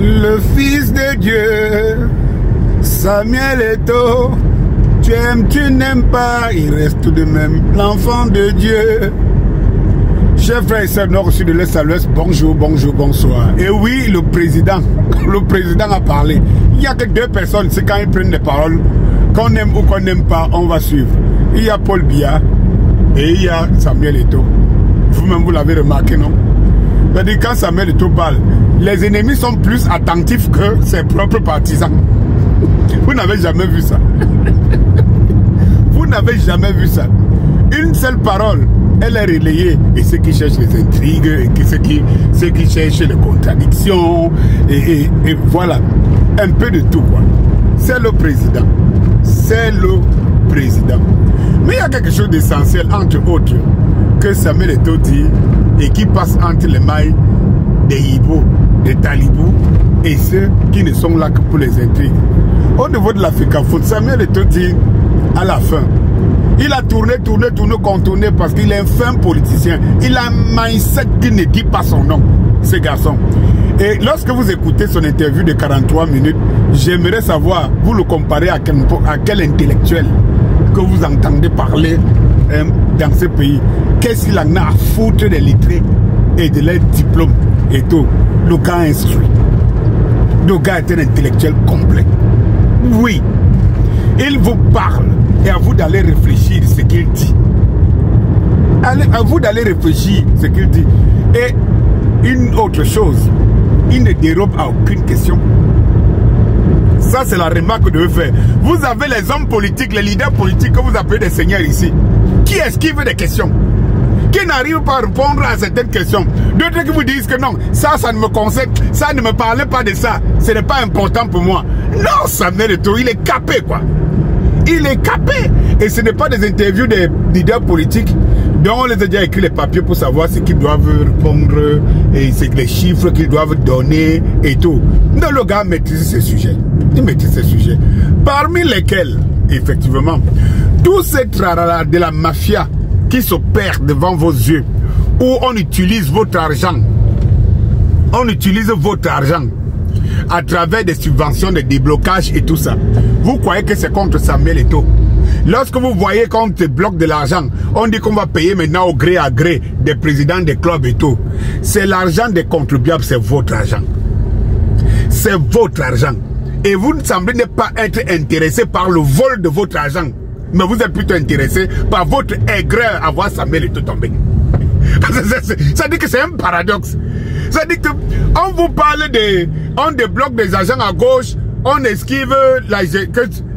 Le Fils de Dieu, Samuel Eto'o, tu aimes, tu n'aimes pas, il reste tout de même l'enfant de Dieu. Chers frères et sœurs nord-sud de l'est à l'ouest, bonjour, bonjour, bonsoir. Et oui, le président a parlé. Il n'y a que deux personnes, c'est quand ils prennent des paroles, qu'on aime ou qu'on n'aime pas, on va suivre. Il y a Paul Biya et il y a Samuel Eto'o. Vous-même, vous l'avez remarqué, non? C'est-à-dire, quand Samuel Eto'o parle, les ennemis sont plus attentifs que ses propres partisans. Vous n'avez jamais vu ça. Vous n'avez jamais vu ça. Une seule parole, elle est relayée. Et ceux qui cherchent les intrigues, et ceux qui cherchent les contradictions, et voilà. Un peu de tout, quoi. C'est le président. C'est le président. Mais il y a quelque chose d'essentiel, entre autres, que Samuel Eto'o dit, et qui passe entre les mailles des Ibo, des Talibous, et ceux qui ne sont là que pour les intrigues. Au niveau de l'Africafoot, Samuel Eto'o dit, à la fin, il a tourné, contourné parce qu'il est un fin politicien. Il a un mindset qui ne dit pas son nom, ce garçon. Et lorsque vous écoutez son interview de 43 minutes, j'aimerais savoir, vous le comparez à quel intellectuel que vous entendez parler dans ce pays. Qu'est-ce qu'il en a à foutre des lettrés et de leurs diplômes et tout. Le gars instruit. Le gars est un intellectuel complet. Oui, il vous parle et à vous d'aller réfléchir ce qu'il dit. À vous d'aller réfléchir ce qu'il dit. Et une autre chose, il ne dérobe à aucune question. Ça, c'est la remarque que je veux faire. Vous avez les hommes politiques, les leaders politiques que vous appelez des seigneurs ici, qui esquivent des questions, qui n'arrivent pas à répondre à certaines questions. D'autres qui vous disent que non, ça ne me concerne, ça ne me parlait pas de ça, ce n'est pas important pour moi. Non, Samuel Eto'o, il est capé, quoi. Il est capé. Et ce n'est pas des interviews des leaders politiques dont on les a déjà écrit les papiers pour savoir ce qu'ils doivent répondre et c'est les chiffres qu'ils doivent donner et tout. Non, le gars maîtrise ces sujets. Il maîtrise ces sujets. Parmi lesquels, effectivement, tous ces tralala de la mafia qui s'opèrent devant vos yeux, où on utilise votre argent. On utilise votre argent à travers des subventions, des déblocages et tout ça. Vous croyez que c'est contre Samuel Eto'o? Lorsque vous voyez qu'on te bloque de l'argent, on dit qu'on va payer maintenant au gré à gré des présidents des clubs et tout. C'est l'argent des contribuables, c'est votre argent. C'est votre argent. Et vous ne semblez pas être intéressé par le vol de votre argent. Mais vous êtes plutôt intéressé par votre aigreur à voir Samuel Eto'o tomber. Ça dit que c'est un paradoxe. Ça dit qu'on vous parle on débloque des argents à gauche, on esquive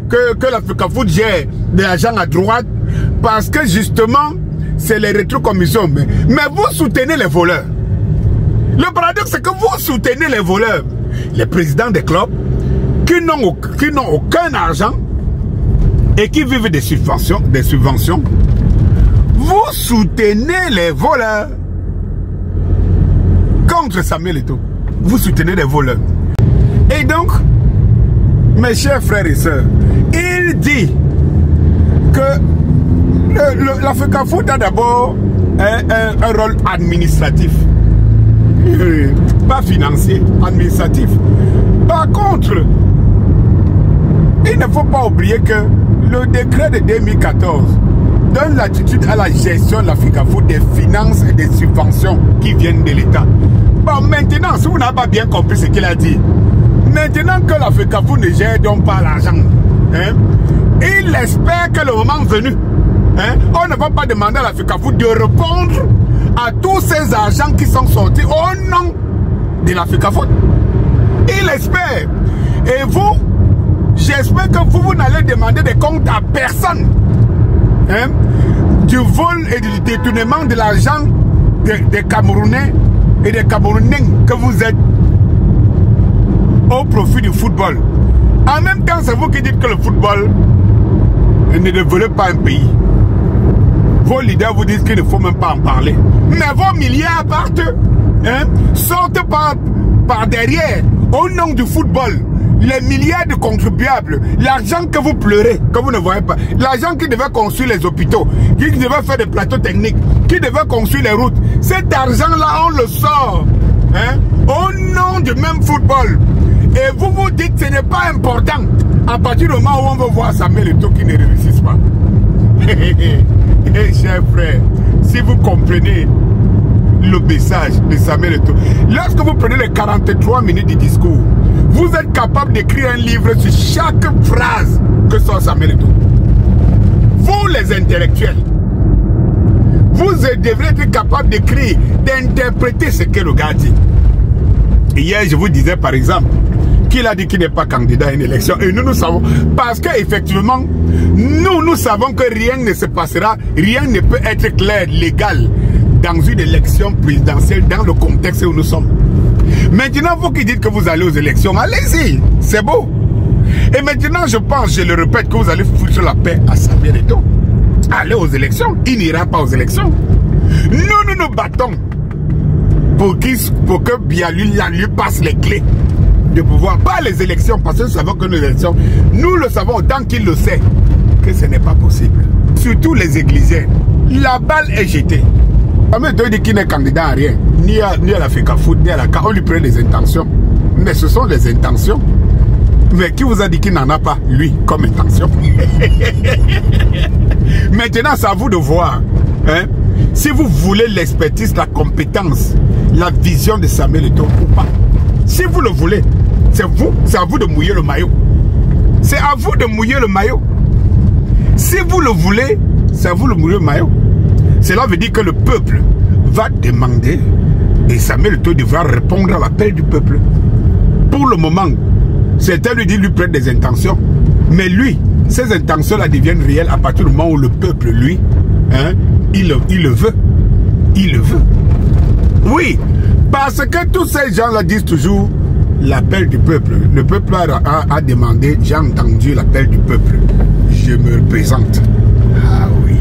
que l'Africafoot gère de l'argent à droite, parce que justement, c'est les rétrocommissions. Mais vous soutenez les voleurs. Le paradoxe, c'est que vous soutenez les voleurs. Les présidents des clubs, qui n'ont aucun argent, et qui vivent des subventions, vous soutenez les voleurs. Contre Samuel Eto'o, vous soutenez les voleurs. Et donc, mes chers frères et sœurs, il dit que l'Africafoot a d'abord un rôle administratif, pas financier, administratif. Par contre, il ne faut pas oublier que le décret de 2014 donne l'attitude à la gestion de l'Africafoot des finances et des subventions qui viennent de l'État. Bon, maintenant, si vous n'avez pas bien compris ce qu'il a dit, maintenant que l'Africafoot ne gère donc pas l'argent, il espère que le moment venu, on ne va pas demander à l'Africafoot de répondre à tous ces argents qui sont sortis au nom de l'Africafoot. Il espère. Et vous, j'espère que vous n'allez demander des comptes à personne. Du vol et du détournement de l'argent des Camerounais et des Camerounais que vous êtes au profit du football. En même temps, c'est vous qui dites que le football ne développe pas un pays. Vos leaders vous disent qu'il ne faut même pas en parler. Mais vos milliards partent, sortent par derrière au nom du football. Les milliards de contribuables, l'argent que vous pleurez, que vous ne voyez pas, l'argent qui devait construire les hôpitaux, qui devait faire des plateaux techniques, qui devait construire les routes, cet argent-là, on le sort au nom du même football. Et vous vous dites que ce n'est pas important. À partir du moment où on veut voir Samuel Eto'o qui ne réussisse pas. Chers frères, si vous comprenez le message de Samuel Eto'o, lorsque vous prenez les 43 minutes du discours, vous êtes capable d'écrire un livre sur chaque phrase que sort Samuel Eto'o. Vous les intellectuels, vous devrez être capable d'écrire, d'interpréter ce que le gars dit. Hier, je vous disais par exemple qu'il a dit qu'il n'est pas candidat à une élection. Et nous savons, parce qu'effectivement, nous savons que rien ne se passera, rien ne peut être clair, légal, dans une élection présidentielle, dans le contexte où nous sommes. Maintenant, vous qui dites que vous allez aux élections, allez-y, c'est beau. Et maintenant, je pense, je le répète, que vous allez foutre la paix à Samuel Eto'o. Allez aux élections, il n'ira pas aux élections. Nous nous battons pour que Bialu lui passe les clés de pouvoir, pas les élections, parce que nous savons que nos élections, nous le savons autant qu'il le sait, que ce n'est pas possible. Surtout les églisiens, la balle est jetée. Samuel Eto'o dit qu'il n'est candidat à rien, ni à la FECAFOOT, ni à la CAN. On lui prend les intentions, mais ce sont les intentions. Mais qui vous a dit qu'il n'en a pas, lui, comme intention? Maintenant, c'est à vous de voir. Hein? Si vous voulez l'expertise, la compétence, la vision de Samuel Eto'o ou pas. Si vous le voulez, c'est à vous de mouiller le maillot. C'est à vous de mouiller le maillot. Si vous le voulez, c'est à vous de mouiller le maillot. Cela veut dire que le peuple va demander et Samuel Eto'o devra répondre à l'appel du peuple. Pour le moment, certains lui disent lui prendre des intentions. Mais lui, ces intentions-là deviennent réelles à partir du moment où le peuple, lui, hein, il le veut. Il le veut. Oui, parce que tous ces gens-là disent toujours l'appel du peuple. Le peuple a demandé, j'ai entendu l'appel du peuple. Je me présente. Ah oui.